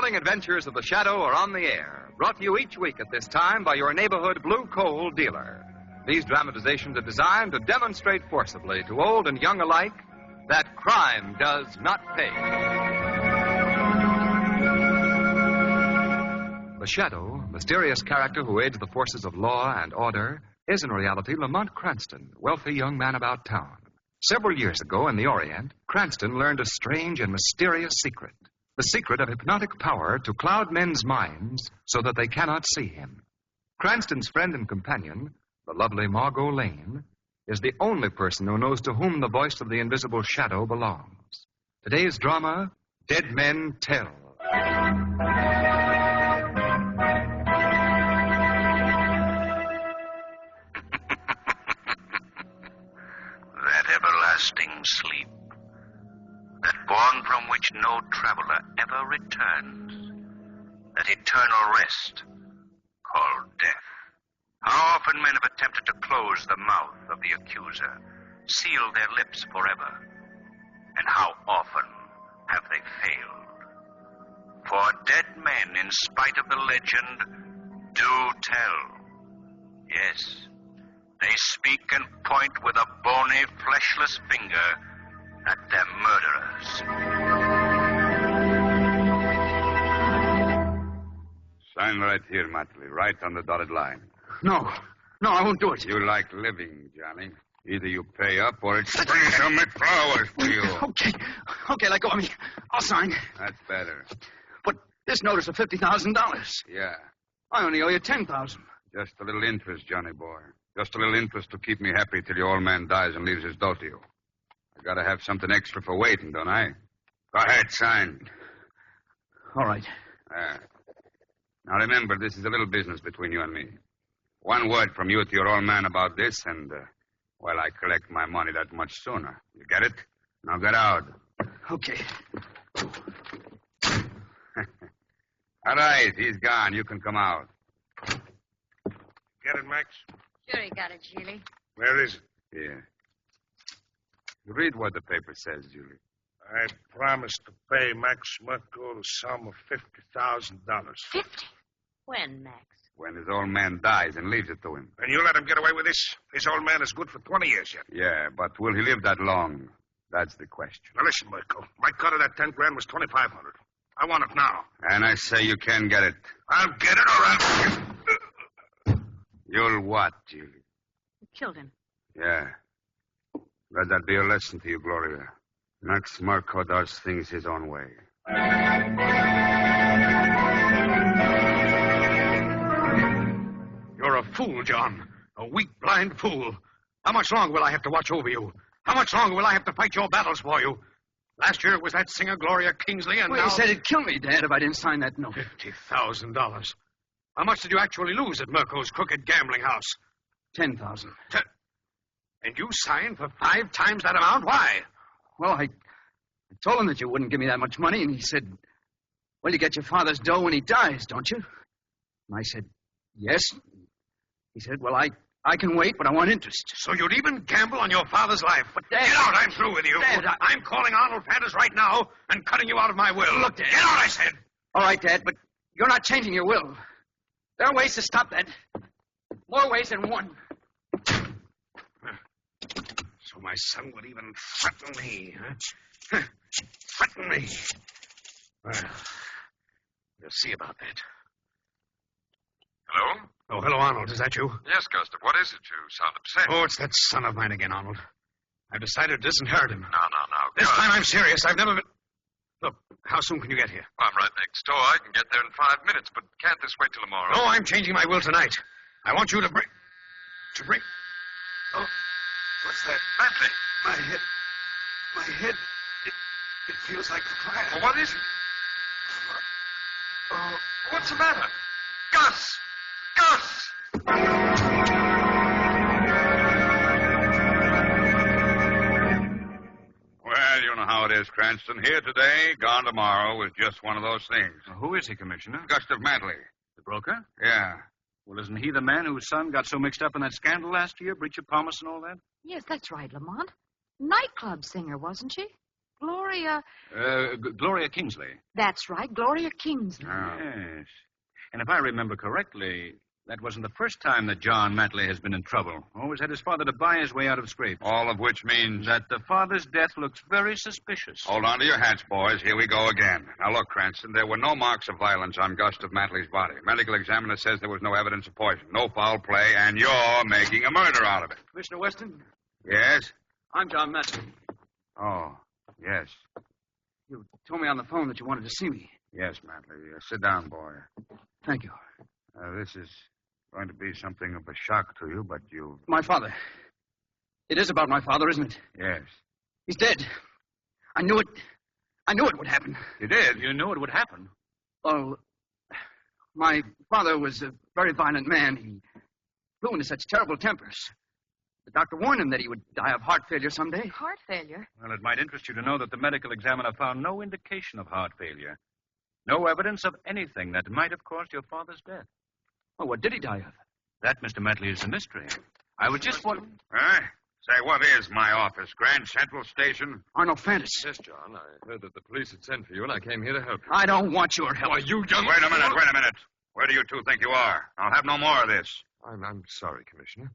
thrilling adventures of the Shadow are on the air, brought to you each week at this time by your neighborhood blue coal dealer. These dramatizations are designed to demonstrate forcibly to old and young alike that crime does not pay. The Shadow, mysterious character who aids the forces of law and order, is in reality Lamont Cranston, wealthy young man about town. Several years ago in the Orient, Cranston learned a strange and mysterious secret. The secret of hypnotic power to cloud men's minds so that they cannot see him. Cranston's friend and companion, the lovely Margot Lane, is the only person who knows to whom the voice of the invisible Shadow belongs. Today's drama, Dead Men Tell. That everlasting sleep, that bourne from which no traveler ever returns, that eternal rest called death. How often men have attempted to close the mouth of the accuser, seal their lips forever, and how often have they failed? For dead men, in spite of the legend, do tell. Yes, they speak and point with a bony, fleshless finger at their murderers. Sign right here, Matley, right on the dotted line. No, I won't do it. You like living, Johnny. Either you pay up or it's spring some flowers for you. Okay, let go of me. I'll sign. That's better. But this notice of $50,000. Yeah. I only owe you $10,000. Just a little interest, Johnny boy. Just a little interest to keep me happy till your old man dies and leaves his dough to you. I gotta have something extra for waiting, don't I? Go ahead, sign. All right. Now remember, this is a little business between you and me. One word from you to your old man about this, and, I collect my money that much sooner. You get it? Now get out. Okay. All right, he's gone. You can come out. Get it, Max? Sure you got it, Julie. Where is it? Here. Read what the paper says, Julie. I promised to pay Max Merkel the sum of $50,000. 50? When, Max? When his old man dies and leaves it to him. And you let him get away with this? His old man is good for 20 years yet. Yeah, but will he live that long? That's the question. Now listen, Merkel. My cut of that 10 grand was $2,500. I want it now. And I say you can get it. I'll get it or I'll... You'll what, Julie? You killed him. Yeah. Let that be a lesson to you, Gloria. Max Marco does things his own way. You're a fool, John. A weak, blind fool. How much longer will I have to watch over you? How much longer will I have to fight your battles for you? Last year it was that singer, Gloria Kingsley, and now... You said it'd kill me, Dad, if I didn't sign that note. $50,000. How much did you actually lose at Merkel's crooked gambling house? $10,000. And you signed for 5 times that amount? Why? Well, I told him that you wouldn't give me that much money, and he said, well, you get your father's dough when he dies, don't you? And I said, yes. He said, well, I can wait, but I want interest. So you'd even gamble on your father's life. But, Dad... Get out, I'm through with you. Dad, I'm calling Arnold Fanders right now and cutting you out of my will. Look, Dad... Get out, I said. All right, Dad, but you're not changing your will. There are ways to stop that. More ways than one. So my son would even threaten me, huh? Threaten me. Well, we'll see about that. Hello? Oh, hello, Arnold. Is that you? Yes, Gustav. What is it? You sound upset. Oh, it's that son of mine again, Arnold. I've decided to disinherit him. No. This time I'm serious. I've never been... Look, how soon can you get here? I'm right next door. I can get there in 5 minutes, but can't this wait till tomorrow? No, I'm changing my will tonight. I want you to bring... Oh, what's that? Bentley. My head... It feels like fire. Well, what is it? Oh, what's the matter? Gus! Well, you know how it is, Cranston. Here today, gone tomorrow was just one of those things. Who is he, Commissioner? Gustav Mantley. The broker? Yeah. Well, isn't he the man whose son got so mixed up in that scandal last year, breach of promise and all that? Yes, that's right, Lamont. Nightclub singer, wasn't she? Gloria. Gloria Kingsley. That's right, Gloria Kingsley. Yes. And if I remember correctly, that wasn't the first time that John Matley has been in trouble. Always had his father to buy his way out of scrapes. All of which means... That the father's death looks very suspicious. Hold on to your hats, boys. Here we go again. Now, look, Cranston, there were no marks of violence on Gustav Matley's body. Medical examiner says there was no evidence of poison, no foul play, and you're making a murder out of it. Commissioner Weston, Yes? I'm John Matley. Oh, yes. You told me on the phone that you wanted to see me. Yes, Matley. Sit down, boy. Thank you. This is going to be something of a shock to you, but you... My father. It is about my father, isn't it? Yes. He's dead. I knew it. I knew it would happen. You did? You knew it would happen. Well, my father was a very violent man. He flew into such terrible tempers. The doctor warned him that he would die of heart failure someday. Heart failure? Well, it might interest you to know that the medical examiner found no indication of heart failure. No evidence of anything that might have caused your father's death. Oh, what did he die of? That, Mr. Matley, is a mystery. I was just wondering... Huh? Say, what is my office? Grand Central Station? Arnold Fantis. Yes, John. I heard that the police had sent for you, and I came here to help you. I don't want your help. Why, you young... Wait a minute. Where do you two think you are? I'll have no more of this. I'm sorry, Commissioner.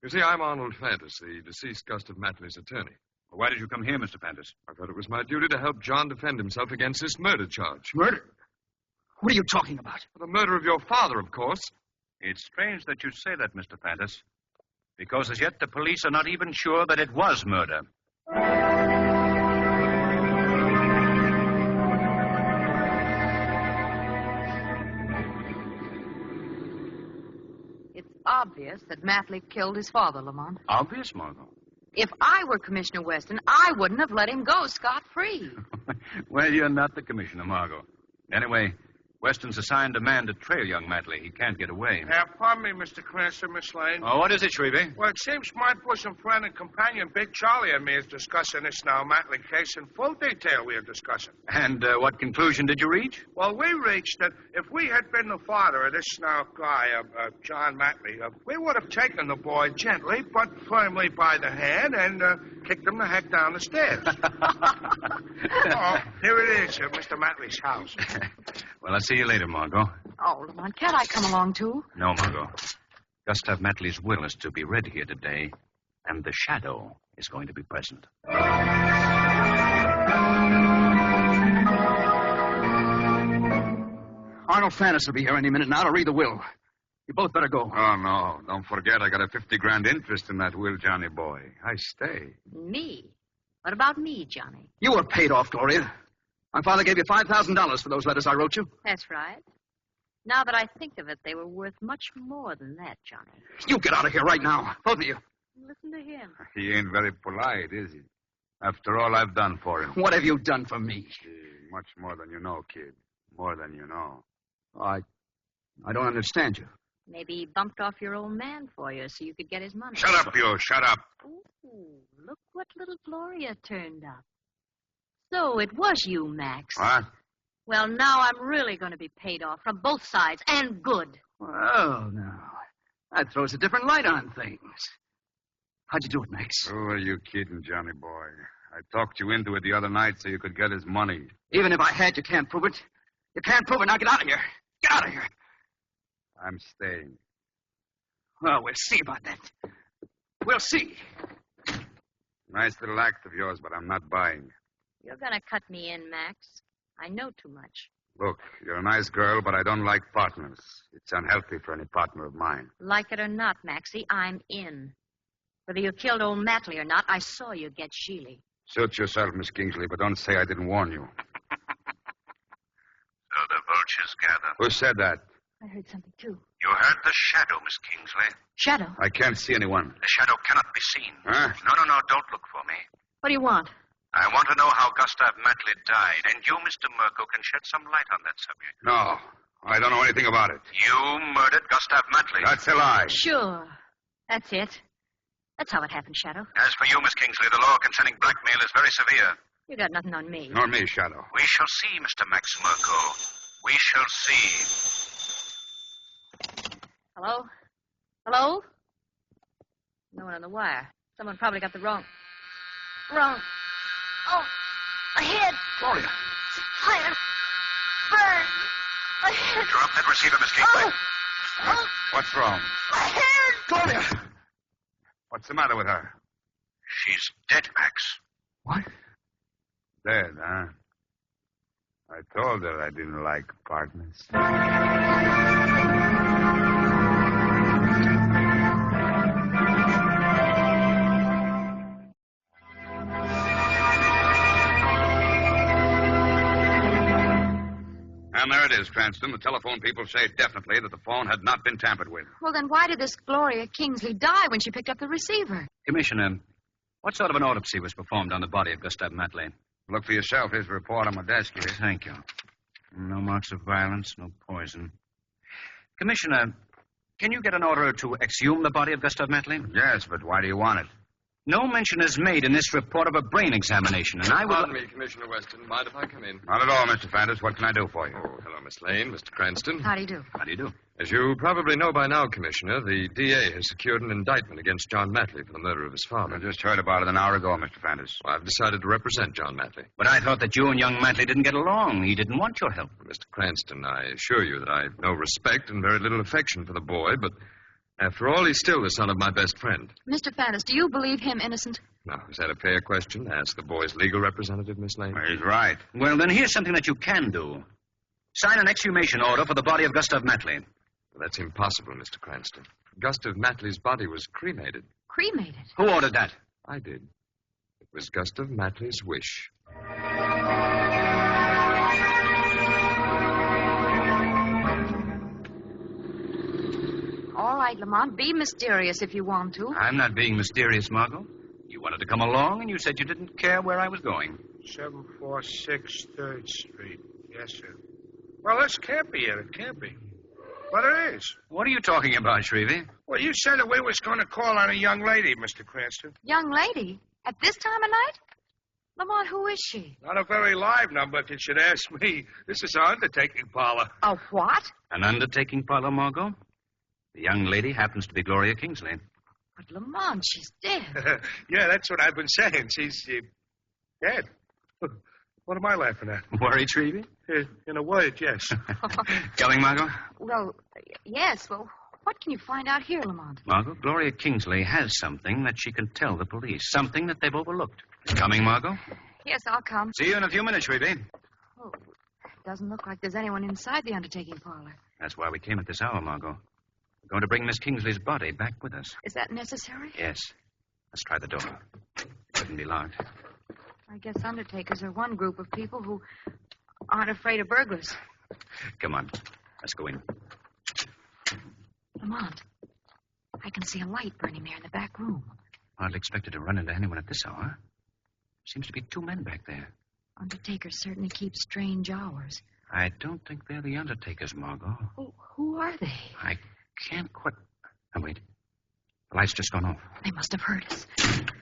You see, I'm Arnold Fantis, the deceased Gustav Matley's attorney. Well, why did you come here, Mr. Fantis? I thought it was my duty to help John defend himself against this murder charge. Murder? What are you talking about? The murder of your father, of course. It's strange that you say that, Mr. Fantis, because as yet the police are not even sure that it was murder. It's obvious that Matley killed his father, Lamont. Obvious, Margot. If I were Commissioner Weston, I wouldn't have let him go scot-free. Well, you're not the commissioner, Margot. Anyway, Weston's assigned a man to trail young Matley. He can't get away. Pardon me, Mr. Cranston, Miss Lane. Oh, what is it, Shrevey? Well, it seems my bosom friend and companion, Big Charlie, and me is discussing this now Matley case in full detail we are discussing. And what conclusion did you reach? Well, we reached that if we had been the father of this now guy, John Matley, we would have taken the boy gently but firmly by the hand and kicked him the heck down the stairs. Oh, here it is, Mr. Matley's house. Well, I'll see you later, Margot. Oh, Lamont, can't I come along, too? No, Margot. Gustav Matley's will is to be read here today, and the shadow is going to be present. Arnold Fantis will be here any minute now to read the will. You both better go. Oh, no. Don't forget, I got a 50 grand interest in that will, Johnny boy. I stay. Me? What about me, Johnny? You were paid off, Gloria. My father gave you $5,000 for those letters I wrote you. That's right. Now that I think of it, they were worth much more than that, Johnny. You get out of here right now, both of you. Listen to him. He ain't very polite, is he? After all I've done for him. What have you done for me? Much more than you know, kid. More than you know. I don't understand you. Maybe he bumped off your old man for you so you could get his money. Shut up, you. Shut up. Ooh, look what little Gloria turned up. So it was you, Max. What? Well, now I'm really going to be paid off from both sides, and good. Well, now, that throws a different light on things. How'd you do it, Max? Who are you kidding, Johnny boy? I talked you into it the other night so you could get his money. Even if I had, you can't prove it. You can't prove it. Now get out of here. Get out of here. I'm staying. Well, we'll see about that. We'll see. Nice little act of yours, but I'm not buying. You're going to cut me in, Max. I know too much. Look, you're a nice girl, but I don't like partners. It's unhealthy for any partner of mine. Like it or not, Maxie, I'm in. Whether you killed old Matley or not, I saw you get Sheely. Suit yourself, Miss Kingsley, but don't say I didn't warn you. So the vultures gather. Who said that? I heard something, too. You heard the shadow, Miss Kingsley. Shadow? I can't see anyone. The shadow cannot be seen. Huh? No, don't look for me. What do you want? I want to know how Gustav Matley died, and you, Mr. Murko, can shed some light on that subject. No, I don't know anything about it. You murdered Gustav Matley. That's a lie. Sure. That's it. That's how it happened, Shadow. As for you, Miss Kingsley, the law concerning blackmail is very severe. You got nothing on me. Nor me, Shadow. We shall see, Mr. Max Murko. We shall see. Hello? Hello? No one on the wire. Someone probably got the wrong... Oh. Gloria. Fire. Burn. My head. Drop that receiver, Miss Kingsley. What's wrong? My head. Gloria! What's the matter with her? She's dead, Max. What? Dead, huh? I told her I didn't like partners. And there it is, Cranston. The telephone people say definitely that the phone had not been tampered with. Well, then why did this Gloria Kingsley die when she picked up the receiver? Commissioner, what sort of an autopsy was performed on the body of Gustav Matley? Look for yourself. Here's a report on my desk here. Thank you. No marks of violence, no poison. Commissioner, can you get an order to exhume the body of Gustav Matley? Yes, but why do you want it? No mention is made in this report of a brain examination, and I will... Pardon me, Commissioner Weston. Mind if I come in? Not at all, Mr. Fanders. What can I do for you? Oh, hello, Miss Lane, Mr. Cranston. How do you do? How do you do? As you probably know by now, Commissioner, the DA has secured an indictment against John Matley for the murder of his father. I just heard about it an hour ago, Mr. Fanders. Well, I've decided to represent John Matley. But I thought that you and young Matley didn't get along. He didn't want your help. Mr. Cranston, I assure you that I have no respect and very little affection for the boy, but after all, he's still the son of my best friend. Mr. Fanders, do you believe him innocent? Now, is that a fair question? Ask the boy's legal representative, Miss Lane. He's right. Well, then here's something that you can do. Sign an exhumation order for the body of Gustav Matley. Well, that's impossible, Mr. Cranston. Gustav Matley's body was cremated. Cremated? Who ordered that? I did. It was Gustav Matley's wish. All right, Lamont, be mysterious if you want to. I'm not being mysterious, Margot. You wanted to come along, and you said you didn't care where I was going. 746 3rd Street. Yes, sir. Well, this can't be it. It can't be. But it is. What are you talking about, Shrevey? Well, you said that we was going to call on a young lady, Mr. Cranston. Young lady? At this time of night? Lamont, who is she? Not a very live number, if you should ask me. This is our undertaking parlor. A what? An undertaking parlor, Margot? The young lady happens to be Gloria Kingsley. But Lamont, she's dead. Yeah, that's what I've been saying. She's dead. What am I laughing at? Worried, Shrevey? In a word, yes. Going, Margot? Well, yes. Well, what can you find out here, Lamont? Margot, Gloria Kingsley has something that she can tell the police. Something that they've overlooked. Coming, Margot? Yes, I'll come. See you in a few minutes, Shrevey. Oh, doesn't look like there's anyone inside the undertaking parlor. That's why we came at this hour, Margot. We're going to bring Miss Kingsley's body back with us. Is that necessary? Yes. Let's try the door. Couldn't be locked. I guess undertakers are one group of people who aren't afraid of burglars. Come on. Let's go in. Lamont, I can see a light burning there in the back room. Hardly expected to run into anyone at this hour. Seems to be two men back there. Undertakers certainly keep strange hours. I don't think they're the undertakers, Margot. Oh, who are they? I can't quite... Oh, wait. The light's just gone off. They must have heard us.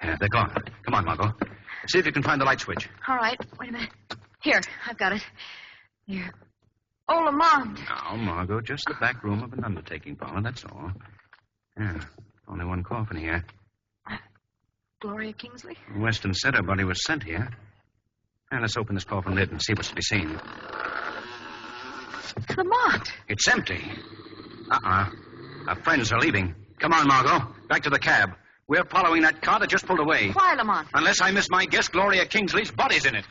Yeah, they're gone. Come on, Margot. See if you can find the light switch. All right. Wait a minute. Here, I've got it. Here. Oh, Lamont. No, Margot, just the back room of an undertaking parlor, that's all. Yeah, only one coffin here. Gloria Kingsley? Weston said her body was sent here. Now, let's open this coffin lid and see what's to be seen. Lamont. It's empty. Our friends are leaving. Come on, Margot. Back to the cab. We're following that car that just pulled away. Why, Lamont? Unless I miss my guess, Gloria Kingsley's body's in it.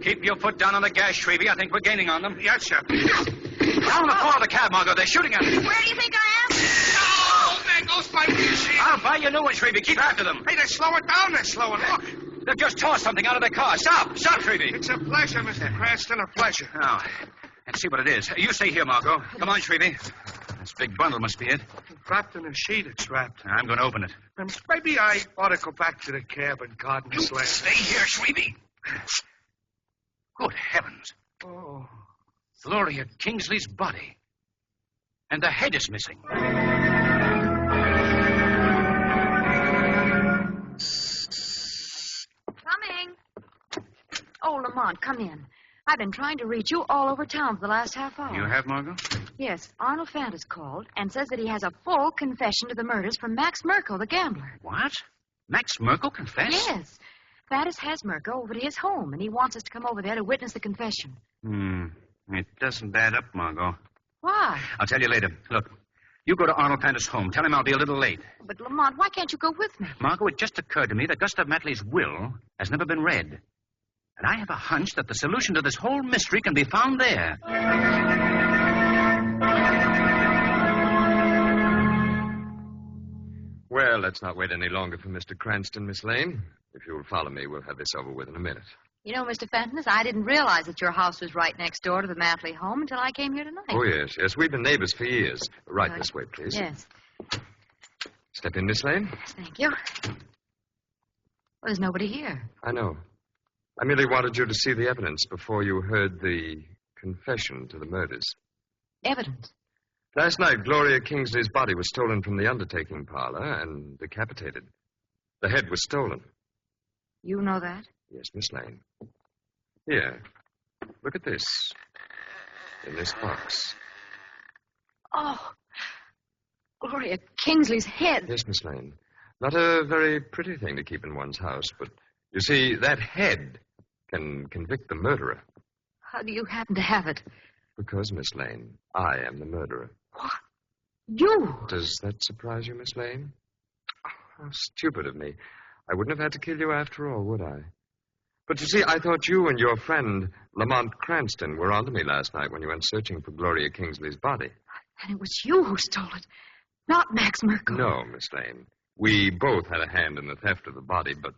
Keep your foot down on the gas, Shrevey. I think we're gaining on them. Yes, sir. Down the floor of the cab, Margot. They're shooting at us. Where do you think I am? Oh, there goes my machine. I'll buy you a new one, Shrevey. Keep after them. Hey, they're slowing down. They're slowing. Look. They've just tossed something out of their car. Stop. Stop, Shrevey. It's a pleasure, Mr. Cranston. A pleasure. Now, let's see what it is. You stay here, Margot. Come on, Shrevey. This big bundle must be it. Wrapped in a sheet, it's wrapped. I'm going to open it. Maybe I ought to go back to the cab and guard Miss Lane. Stay here, Shrevey. Good heavens. Oh. Gloria Kingsley's body. And the head is missing. Coming. Oh, Lamont, come in. I've been trying to reach you all over town for the last half hour. You have, Margot? Yes, Arnold Fant has called and says that he has a full confession to the murders from Max Merkel, the gambler. What? Max Merkel confessed? Yes. Faddis has Merkel over to his home, and he wants us to come over there to witness the confession. It doesn't add up, Margot. Why? I'll tell you later. Look, you go to Arnold Fanta's home. Tell him I'll be a little late. But, Lamont, why can't you go with me? Margot, it just occurred to me that Gustav Matley's will has never been read. And I have a hunch that the solution to this whole mystery can be found there. Well, let's not wait any longer for Mr. Cranston, Miss Lane. If you'll follow me, we'll have this over with in a minute. You know, Mr. Fenton, I didn't realize that your house was right next door to the Matley home until I came here tonight. Oh, yes. We've been neighbors for years. Right this way, please. Yes. Step in, Miss Lane. Yes, thank you. Well, there's nobody here. I know. I merely wanted you to see the evidence before you heard the confession to the murders. Evidence? Last night, Gloria Kingsley's body was stolen from the undertaking parlor and decapitated. The head was stolen. You know that? Yes, Miss Lane. Here. Look at this. In this box. Oh, Gloria Kingsley's head. Yes, Miss Lane. Not a very pretty thing to keep in one's house, but you see, that head can convict the murderer. How do you happen to have it? Because, Miss Lane, I am the murderer. What? You? Does that surprise you, Miss Lane? How stupid of me. I wouldn't have had to kill you after all, would I? But you see, I thought you and your friend, Lamont Cranston, were onto me last night when you went searching for Gloria Kingsley's body. And it was you who stole it, not Max Merkel. No, Miss Lane. We both had a hand in the theft of the body, but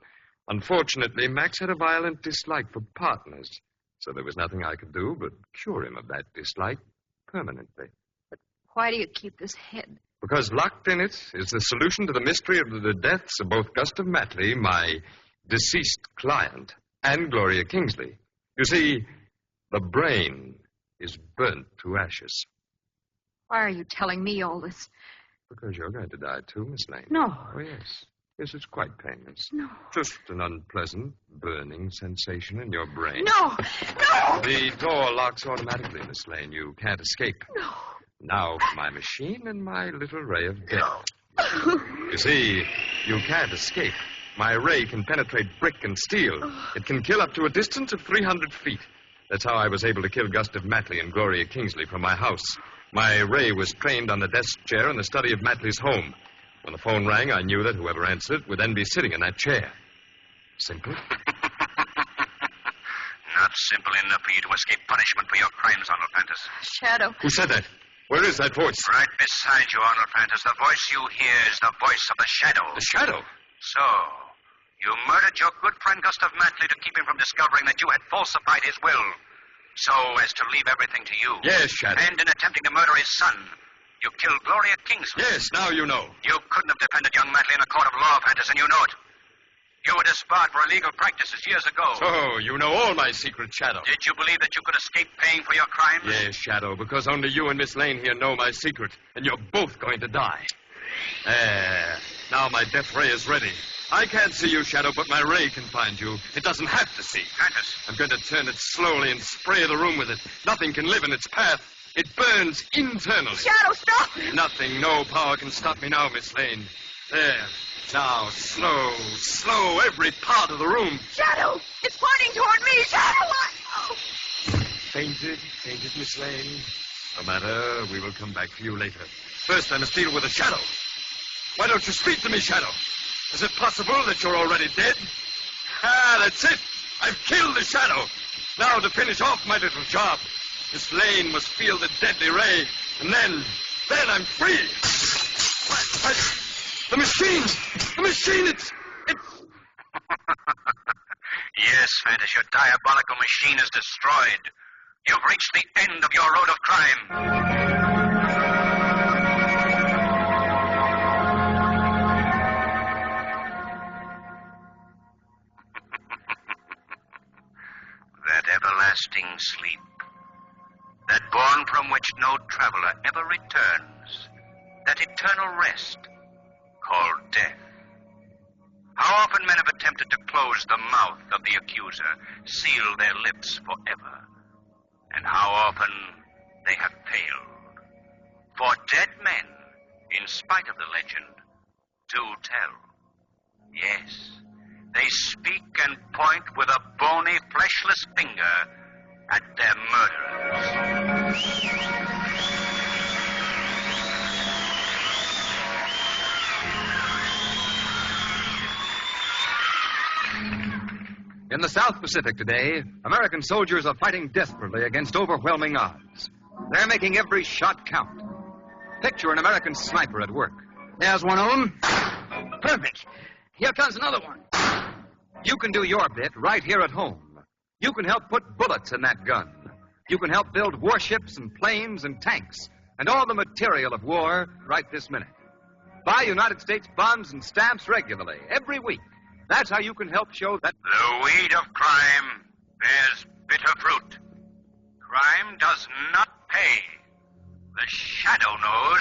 unfortunately, Max had a violent dislike for partners, so there was nothing I could do but cure him of that dislike permanently. Why do you keep this head? Because locked in it is the solution to the mystery of the deaths of both Gustav Matley, my deceased client, and Gloria Kingsley. You see, the brain is burnt to ashes. Why are you telling me all this? Because you're going to die too, Miss Lane. No. Oh, yes. Yes, it's quite painless. No. Just an unpleasant, burning sensation in your brain. No! No! The door locks automatically, Miss Lane. You can't escape. No. Now for my machine and my little ray of death. You see, you can't escape. My ray can penetrate brick and steel. It can kill up to a distance of 300 feet. That's how I was able to kill Gustav Matley and Gloria Kingsley from my house. My ray was trained on the desk chair in the study of Matley's home. When the phone rang, I knew that whoever answered it would then be sitting in that chair. Simple? Not simple enough for you to escape punishment for your crimes, Arnold Fantas. Shadow. Who said that? Where is that voice? Right beside you, Arnold Fantas. The voice you hear is the voice of the Shadow. The Shadow? So, you murdered your good friend Gustav Matley to keep him from discovering that you had falsified his will, so as to leave everything to you. Yes, Shadow. And in attempting to murder his son, you killed Gloria Kingsley. Yes, now you know. You couldn't have defended young Matley in a court of law, Fantas, and you know it. You were disbarred for illegal practices years ago. So, you know all my secrets, Shadow. Did you believe that you could escape paying for your crimes? Yes, Shadow, because only you and Miss Lane here know my secret, and you're both going to die. There. Now my death ray is ready. I can't see you, Shadow, but my ray can find you. It doesn't have to see. Fantas. I'm going to turn it slowly and spray the room with it. Nothing can live in its path. It burns internally. Shadow, stop! Nothing, no power can stop me now, Miss Lane. There. Now, slow, every part of the room. Shadow! It's pointing toward me! Shadow! Fainted, Miss Lane. No matter, we will come back for you later. First, I must deal with the Shadow. Why don't you speak to me, Shadow? Is it possible that you're already dead? Ah, that's it. I've killed the Shadow. Now, to finish off my little job, Miss Lane must feel the deadly ray, and then I'm free. What? The machine, it's... Yes, Fantas, your diabolical machine is destroyed. You've reached the end of your road of crime. That everlasting sleep, that bourne from which no traveler ever returns, that eternal rest called death. How often men have attempted to close the mouth of the accuser, seal their lips forever, and how often they have failed. For dead men, in spite of the legend, do tell. Yes, they speak and point with a bony, fleshless finger at their murderers. In the South Pacific today, American soldiers are fighting desperately against overwhelming odds. They're making every shot count. Picture an American sniper at work. There's one of them. Perfect. Here comes another one. You can do your bit right here at home. You can help put bullets in that gun. You can help build warships and planes and tanks and all the material of war right this minute. Buy United States bonds and stamps regularly, every week. That's how you can help show that The weed of crime bears bitter fruit. Crime does not pay. The shadow knows.